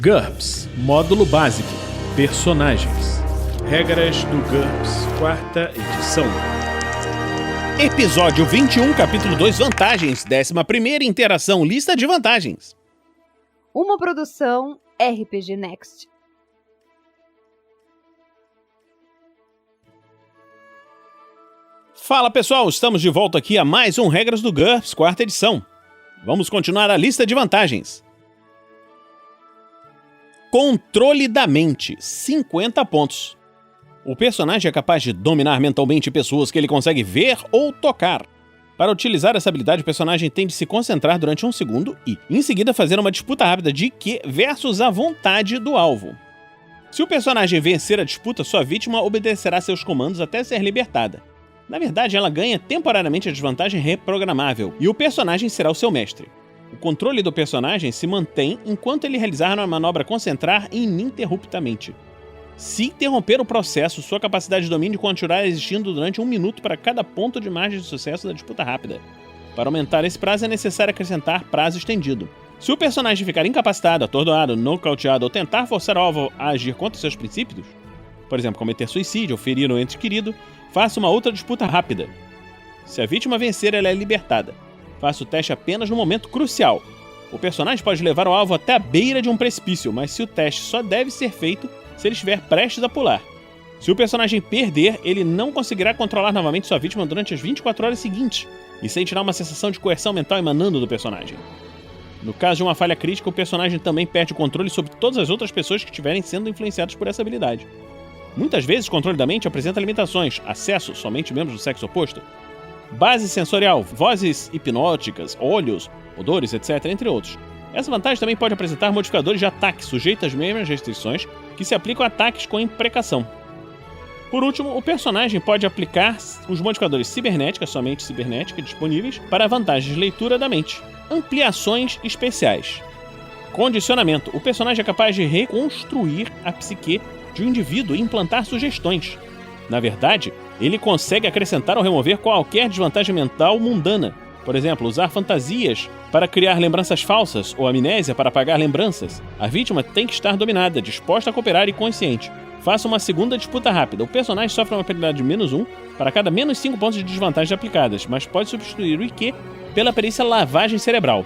GURPS Módulo Básico Personagens. Regras do GURPS, 4ª edição. Episódio 21, capítulo 2, Vantagens. 11ª interação, lista de vantagens. Uma produção RPG Next. Fala pessoal, estamos de volta aqui a mais um Regras do GURPS, 4ª edição. Vamos continuar a lista de vantagens. Controle da mente, 50 pontos. O personagem é capaz de dominar mentalmente pessoas que ele consegue ver ou tocar. Para utilizar essa habilidade, o personagem tem de se concentrar durante 1 segundo e, em seguida, fazer uma disputa rápida de IQ versus a vontade do alvo. Se o personagem vencer a disputa, sua vítima obedecerá seus comandos até ser libertada. Na verdade, ela ganha temporariamente a desvantagem reprogramável e o personagem será o seu mestre. O controle do personagem se mantém enquanto ele realizar uma manobra concentrar ininterruptamente. Se interromper o processo, sua capacidade de domínio continuará existindo durante 1 minuto para cada ponto de margem de sucesso da disputa rápida. Para aumentar esse prazo é necessário acrescentar prazo estendido. Se o personagem ficar incapacitado, atordoado, nocauteado ou tentar forçar o alvo a agir contra seus princípios, por exemplo, cometer suicídio ou ferir um ente querido, faça uma outra disputa rápida. Se a vítima vencer, ela é libertada. Faça o teste apenas no momento crucial. O personagem pode levar o alvo até a beira de um precipício, mas se o teste só deve ser feito se ele estiver prestes a pular. Se o personagem perder, ele não conseguirá controlar novamente sua vítima durante as 24 horas seguintes, e sentirá uma sensação de coerção mental emanando do personagem. No caso de uma falha crítica, o personagem também perde o controle sobre todas as outras pessoas que estiverem sendo influenciadas por essa habilidade. Muitas vezes o controle da mente apresenta limitações, acesso somente membros do sexo oposto, base sensorial, vozes hipnóticas, olhos, odores, etc., entre outros. Essa vantagem também pode apresentar modificadores de ataque sujeitos às mesmas restrições que se aplicam a ataques com imprecação. Por último, o personagem pode aplicar os modificadores cibernética, somente cibernética, disponíveis para vantagens de leitura da mente. Ampliações especiais. Condicionamento. O personagem é capaz de reconstruir a psique de um indivíduo e implantar sugestões. Na verdade, ele consegue acrescentar ou remover qualquer desvantagem mental mundana. Por exemplo, usar fantasias para criar lembranças falsas ou amnésia para apagar lembranças. A vítima tem que estar dominada, disposta a cooperar e consciente. Faça uma segunda disputa rápida. O personagem sofre uma penalidade de -1 para cada -5 pontos de desvantagens aplicadas, mas pode substituir o IQ pela perícia lavagem cerebral.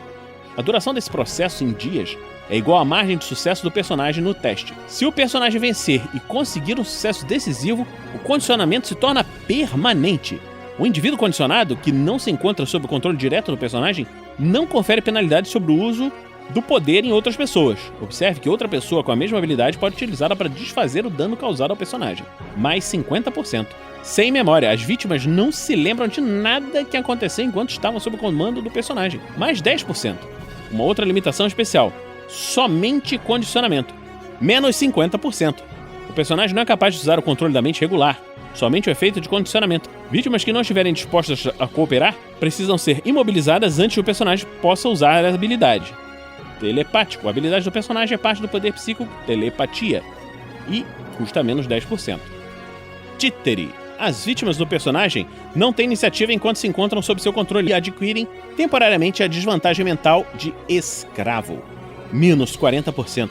A duração desse processo em dias é igual à margem de sucesso do personagem no teste. Se o personagem vencer e conseguir um sucesso decisivo, o condicionamento se torna permanente. O indivíduo condicionado, que não se encontra sob o controle direto do personagem, não confere penalidade sobre o uso do poder em outras pessoas. Observe que outra pessoa com a mesma habilidade pode utilizá-la para desfazer o dano causado ao personagem. Mais 50%. Sem memória, as vítimas não se lembram de nada que aconteceu enquanto estavam sob o comando do personagem. Mais 10%. Uma outra limitação especial. Somente condicionamento. Menos 50%. O personagem não é capaz de usar o controle da mente regular. Somente o efeito de condicionamento. Vítimas que não estiverem dispostas a cooperar precisam ser imobilizadas antes que o personagem possa usar a habilidade. Telepático. A habilidade do personagem é parte do poder psíquico telepatia. E custa menos 10%. Títere. As vítimas do personagem não têm iniciativa enquanto se encontram sob seu controle e adquirem temporariamente a desvantagem mental de escravo. Menos 40%.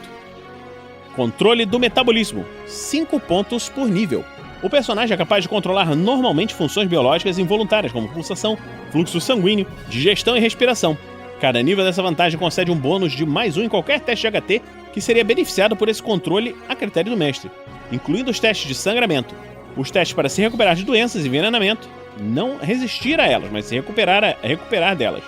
Controle do metabolismo. 5 pontos por nível. O personagem é capaz de controlar normalmente funções biológicas involuntárias, como pulsação, fluxo sanguíneo, digestão e respiração. Cada nível dessa vantagem concede um bônus de +1 em qualquer teste de HT que seria beneficiado por esse controle a critério do mestre, incluindo os testes de sangramento, os testes para se recuperar de doenças e envenenamento, não resistir a elas, mas se recuperar delas.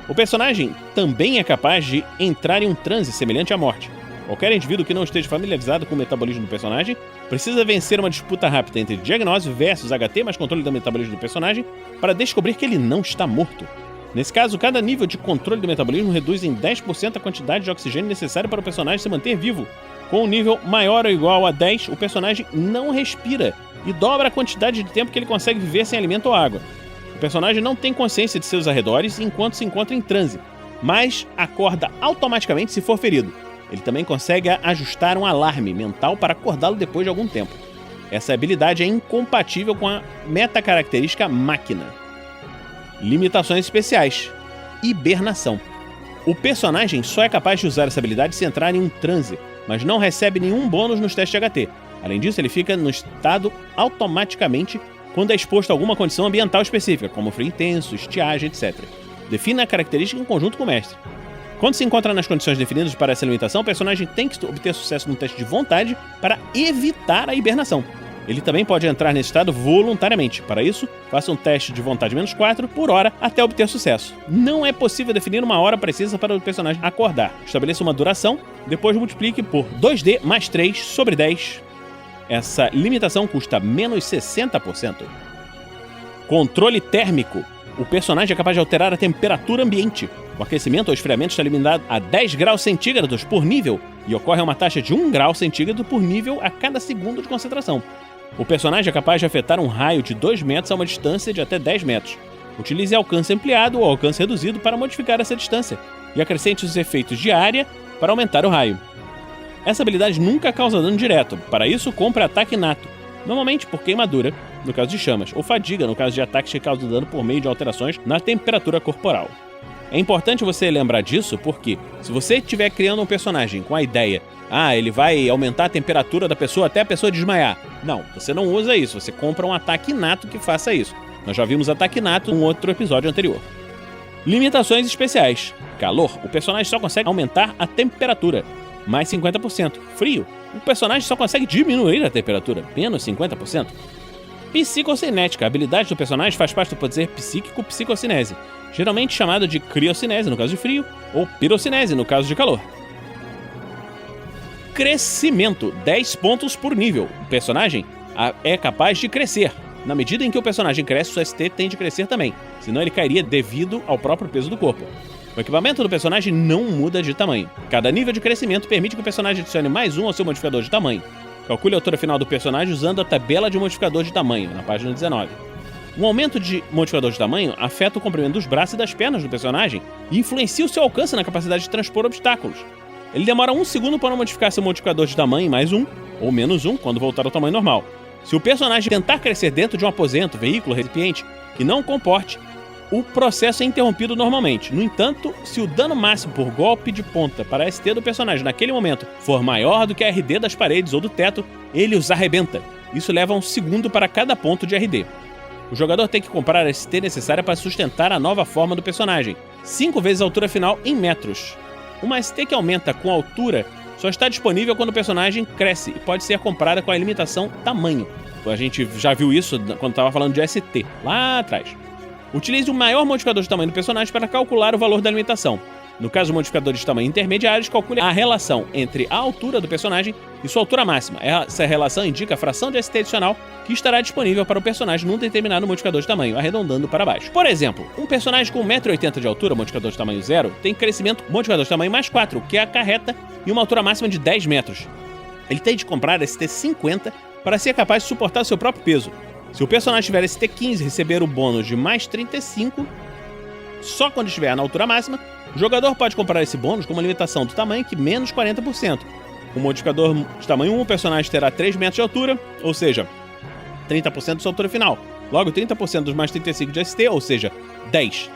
O personagem também é capaz de entrar em um transe semelhante à morte. Qualquer indivíduo que não esteja familiarizado com o metabolismo do personagem precisa vencer uma disputa rápida entre diagnose versus HT mais controle do metabolismo do personagem para descobrir que ele não está morto. Nesse caso, cada nível de controle do metabolismo reduz em 10% a quantidade de oxigênio necessária para o personagem se manter vivo. Com um nível maior ou igual a 10, o personagem não respira e dobra a quantidade de tempo que ele consegue viver sem alimento ou água. O personagem não tem consciência de seus arredores enquanto se encontra em transe, mas acorda automaticamente se for ferido. Ele também consegue ajustar um alarme mental para acordá-lo depois de algum tempo. Essa habilidade é incompatível com a metacaracterística máquina. Limitações especiais. Hibernação. O personagem só é capaz de usar essa habilidade se entrar em um transe, mas não recebe nenhum bônus nos testes de HT. Além disso, ele fica no estado automaticamente quando é exposto a alguma condição ambiental específica, como frio intenso, estiagem, etc. Defina a característica em conjunto com o mestre. Quando se encontra nas condições definidas para essa limitação, o personagem tem que obter sucesso no teste de vontade para evitar a hibernação. Ele também pode entrar nesse estado voluntariamente. Para isso, faça um teste de vontade -4 por hora até obter sucesso. Não é possível definir uma hora precisa para o personagem acordar. Estabeleça uma duração, depois multiplique por 2D mais 3 sobre 10. Essa limitação custa menos 60%. Controle térmico. O personagem é capaz de alterar a temperatura ambiente. O aquecimento ou esfriamento está limitado a 10 graus centígrados por nível e ocorre a uma taxa de 1 grau centígrado por nível a cada segundo de concentração. O personagem é capaz de afetar um raio de 2 metros a uma distância de até 10 metros. Utilize alcance ampliado ou alcance reduzido para modificar essa distância e acrescente os efeitos de área para aumentar o raio. Essa habilidade nunca causa dano direto. Para isso, compre ataque inato, normalmente por queimadura, no caso de chamas, ou fadiga, no caso de ataques que causam dano por meio de alterações na temperatura corporal. É importante você lembrar disso porque, se você estiver criando um personagem com a ideia ele vai aumentar a temperatura da pessoa até a pessoa desmaiar. Não, você não usa isso, você compra um ataque inato que faça isso. Nós já vimos ataque inato em um outro episódio anterior. Limitações especiais. Calor, o personagem só consegue aumentar a temperatura, mais 50%. Frio, o personagem só consegue diminuir a temperatura, menos 50%. Psicocinética, a habilidade do personagem faz parte do poder psíquico psicocinese, geralmente chamado de criocinese no caso de frio, ou pirocinese no caso de calor. Crescimento, 10 pontos por nível. O personagem é capaz de crescer. Na medida em que o personagem cresce, o ST tem de crescer também, senão ele cairia devido ao próprio peso do corpo. O equipamento do personagem não muda de tamanho. Cada nível de crescimento permite que o personagem adicione mais 1 ao seu modificador de tamanho. Calcule a altura final do personagem usando a tabela de modificador de tamanho, na página 19. Um aumento de modificador de tamanho afeta o comprimento dos braços e das pernas do personagem e influencia o seu alcance na capacidade de transpor obstáculos. Ele demora 1 segundo para modificar seu modificador de tamanho mais 1, ou menos 1, quando voltar ao tamanho normal. Se o personagem tentar crescer dentro de um aposento, veículo, recipiente, que não comporte, o processo é interrompido normalmente. No entanto, se o dano máximo por golpe de ponta para a ST do personagem naquele momento for maior do que a RD das paredes ou do teto, ele os arrebenta. Isso leva 1 segundo para cada ponto de RD. O jogador tem que comprar a ST necessária para sustentar a nova forma do personagem, 5 vezes a altura final em metros. Uma ST que aumenta com a altura só está disponível quando o personagem cresce e pode ser comprada com a limitação tamanho. A gente já viu isso quando estava falando de ST, lá atrás. Utilize o maior modificador de tamanho do personagem para calcular o valor da limitação. No caso de modificadores de tamanho intermediários, calcule a relação entre a altura do personagem e sua altura máxima. Essa relação indica a fração de ST adicional que estará disponível para o personagem num determinado modificador de tamanho, arredondando para baixo. Por exemplo, um personagem com 1,80 m de altura, modificador de tamanho 0, tem crescimento modificador de tamanho mais 4, o que acarreta em uma altura máxima de 10 metros. Ele tem de comprar ST 50 para ser capaz de suportar seu próprio peso. Se o personagem tiver ST 15 e receber o bônus de mais 35, só quando estiver na altura máxima, o jogador pode comprar esse bônus com uma limitação do tamanho que menos 40%. Com o modificador de tamanho 1, o personagem terá 3 metros de altura, ou seja, 30% de sua altura final. Logo, 30% dos mais 35 de ST, ou seja, 10,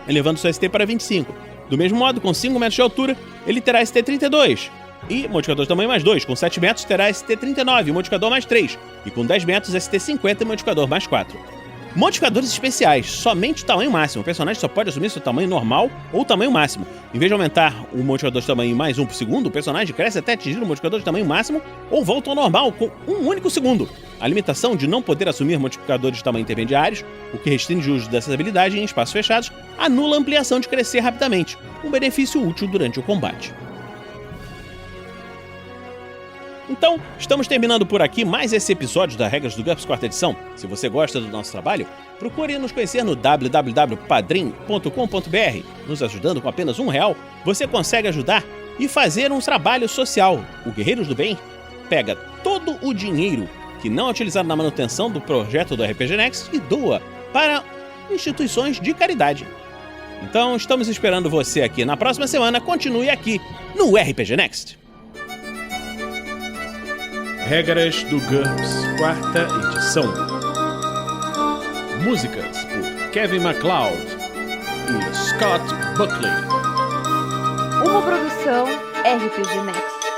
elevando sua ST para 25. Do mesmo modo, com 5 metros de altura, ele terá ST 32. E modificador de tamanho mais 2, com 7 metros terá ST 39, modificador mais 3. E com 10 metros, ST 50 e modificador mais 4. Modificadores especiais, somente o tamanho máximo. O personagem só pode assumir seu tamanho normal ou tamanho máximo. Em vez de aumentar o modificador de tamanho mais 1 por segundo, o personagem cresce até atingir o modificador de tamanho máximo ou volta ao normal com um único segundo. A limitação de não poder assumir modificadores de tamanho intermediários, o que restringe o uso dessa habilidade em espaços fechados, anula a ampliação de crescer rapidamente, um benefício útil durante o combate. Então, estamos terminando por aqui mais esse episódio da Regras do GURPS 4ª edição. Se você gosta do nosso trabalho, procure nos conhecer no www.padrim.com.br. Nos ajudando com apenas R$1, você consegue ajudar e fazer um trabalho social. O Guerreiros do Bem pega todo o dinheiro que não é utilizado na manutenção do projeto do RPG Next e doa para instituições de caridade. Então, estamos esperando você aqui na próxima semana. Continue aqui no RPG Next. Regras do GURPS 4ª edição. Músicas por Kevin MacLeod e Scott Buckley. Uma produção RPG Next.